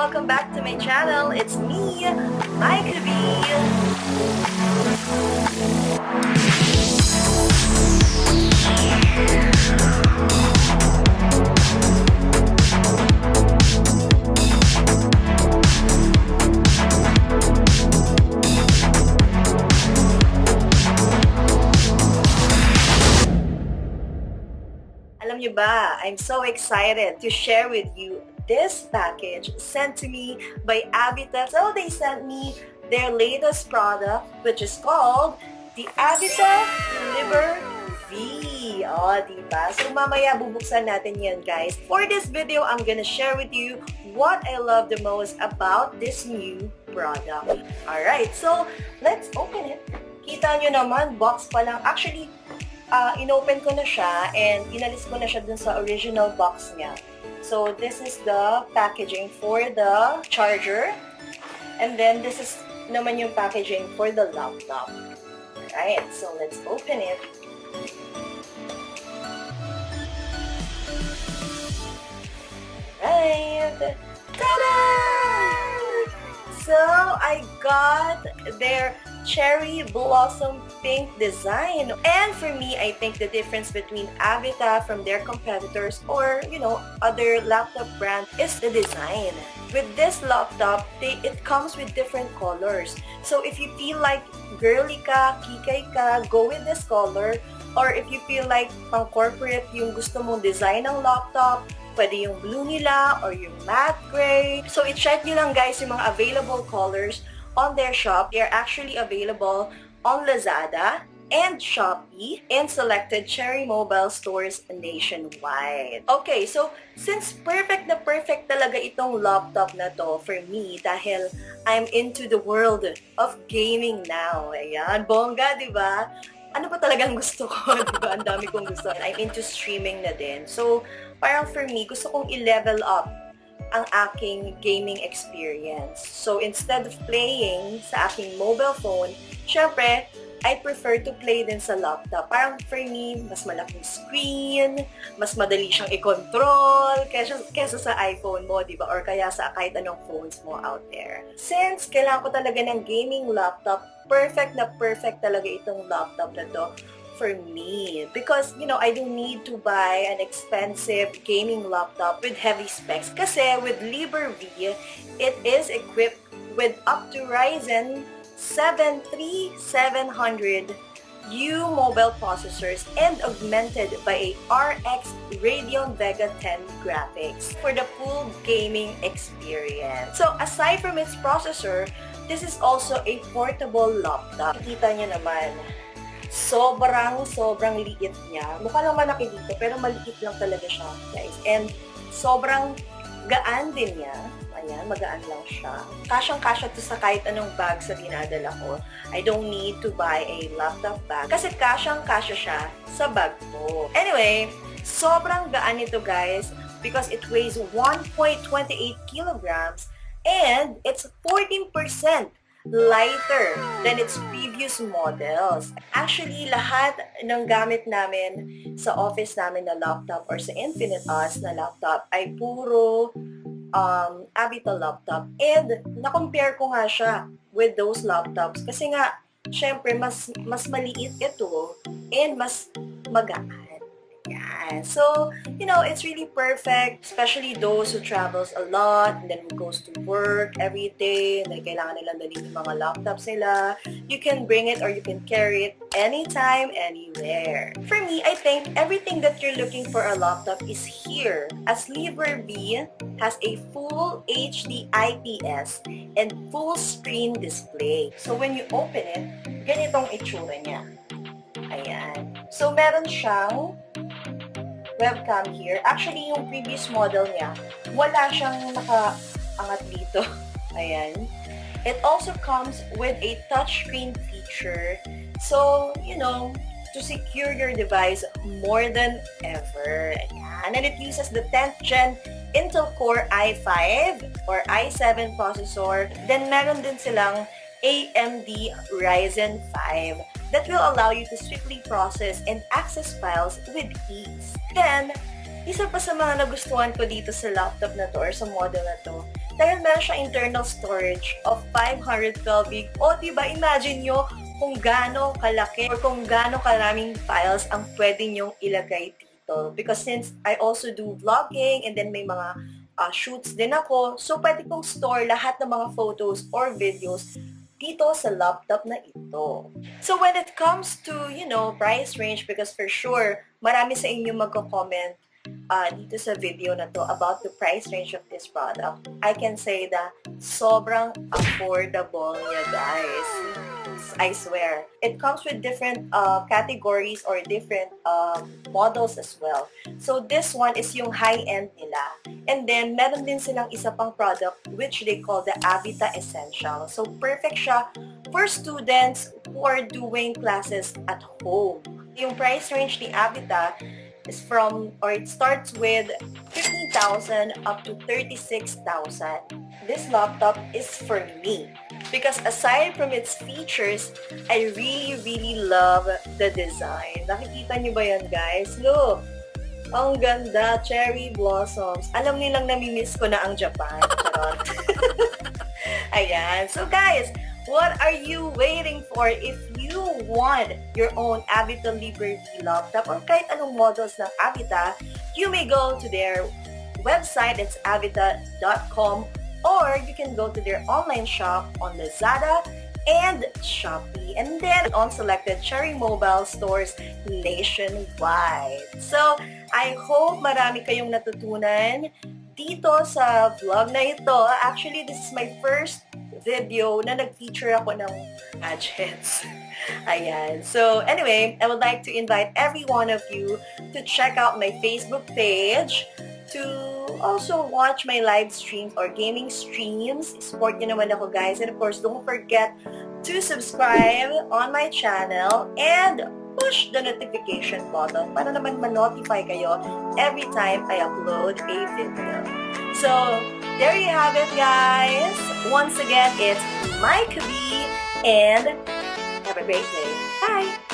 welcome back to my channel. It's me, Myka V. Alam niyo ba, I'm so excited to share with you this package sent to me by Avita. So they sent me their latest product, which is called the Avita Liber V. Oh, diba? So mamaya bubuksan natin yan, guys. For this video, I'm gonna share with you what I love the most about this new product. Alright, so let's open it. Kita nyo naman, box pa lang. Actually, inopen ko na siya and inalis ko na siya dun sa original box niya. So, this is the packaging for the charger. And then, this is naman yung packaging for the laptop. Alright, so let's open it. Alright. Ta-da! So, I got their cherry blossom pink design. And for me, I think the difference between Avita from their competitors or, you know, other laptop brand is the design. With this laptop, it comes with different colors. So if you feel like girly ka, kikay ka, go with this color. Or if you feel like pang corporate yung gusto mong design ng laptop, pwede yung blue nila or yung matte gray. So i-check nyo lang guys yung mga available colors on their shop. They are actually available on Lazada and Shopee and selected Cherry Mobile stores nationwide. Okay, so since perfect na perfect talaga itong laptop na to for me dahil I'm into the world of gaming now. Ayan, bongga, di ba? Ano ba talagang gusto ko, di ba? Ang dami kong gusto. I'm into streaming na din. So, parang for me, gusto kong i-level up ang aking gaming experience. So, instead of playing sa aking mobile phone, syempre, I prefer to play din sa laptop. Parang for me, mas malaking screen, mas madali siyang i-control kesa sa iPhone mo, di ba? Or kaya sa kahit anong phones mo out there. Since kailangan ko talaga ng gaming laptop, perfect na perfect talaga itong laptop na to for me. Because, you know, I don't need to buy an expensive gaming laptop with heavy specs. Kasi with Liber V, it is equipped with up to Ryzen 7 3700U mobile processors and augmented by a RX Radeon Vega 10 graphics for the full gaming experience. So, aside from its processor, this is also a portable laptop. Kita nyo naman, sobrang liit niya. Mukha lang malaki dito, pero maliit lang talaga siya, guys. And sobrang gaan din niya. Ayan, magaan lang siya. Kasyang-kasya to sa kahit anong bag sa dinadala ko. I don't need to buy a laptop bag kasi kasyang-kasya siya sa bag ko. Anyway, sobrang gaan ito, guys, because it weighs 1.28 kilograms and it's 14% lighter than its previous models. Actually, lahat ng gamit namin sa office namin na laptop or sa Infinite Us na laptop ay puro Avita laptop. And na-compare ko nga siya with those laptops kasi nga, syempre, mas maliit ito and mas magaan. Yeah. So, you know, it's really perfect, especially those who travels a lot and then who goes to work every day and then kailangan nilang dalhin yung mga laptops nila. You can bring it or you can carry it anytime, anywhere. For me, I think everything that you're looking for a laptop is here, as Liber V has a full HD IPS and full screen display. So, when you open it, ganitong itsura niya. Ayan. So, meron siyang webcam here. Actually, yung previous model niya, wala siyang nakaangat dito. Ayan. It also comes with a touchscreen feature. So, you know, to secure your device more than ever. Ayan. And it uses the 10th Gen Intel Core i5 or i7 processor. Then, meron din silang AMD Ryzen 5 that will allow you to swiftly process and access files with ease. Then, isa pa sa mga nagustuhan ko dito sa laptop na to or sa model na to Dahil meron siya internal storage of 512 gig. O diba, imagine nyo kung gaano kalaki or kung gaano karaming files ang pwede nyong ilagay dito. Because since I also do vlogging and then may mga shoots din ako, so pwede kong store lahat ng mga photos or videos dito sa laptop na ito. So when it comes to, price range, because for sure, marami sa inyo magko-comment dito sa video na to about the price range of this product, I can say that sobrang affordable niya, guys. I swear. It comes with different categories or different models as well. So this one is yung high-end nila. And then, meron din silang isa pang product which they call the Avita Essential. So perfect siya for students who are doing classes at home. Yung price range ni Avita is it starts with 15,000 up to 36,000. This laptop is for me because aside from its features, I really love the design. Nakikita niyo ba yan, guys? Look! Ang ganda, cherry blossoms. Alam nilang namimiss ko na ang Japan. Charot. Ayan. So guys, what are you waiting for? If you want your own Avita Liber V laptop or kahit anong models ng Avita, you may go to their website. It's avita.com, or you can go to their online shop on Lazada and Shopee, and then on selected Cherry Mobile stores nationwide. So, I hope marami kayong natutunan dito sa vlog na ito. Actually, this is my first video na nag-feature ako ng gadgets. Ayan. So, anyway, I would like to invite every one of you to check out my Facebook page, to also watch my live streams or gaming streams. Support nyo naman ako, guys. And of course, don't forget to subscribe on my channel and push the notification button para naman ma-notify kayo every time I upload a video. So, there you have it, guys. Once again, it's Myka V, and have a great day. Bye!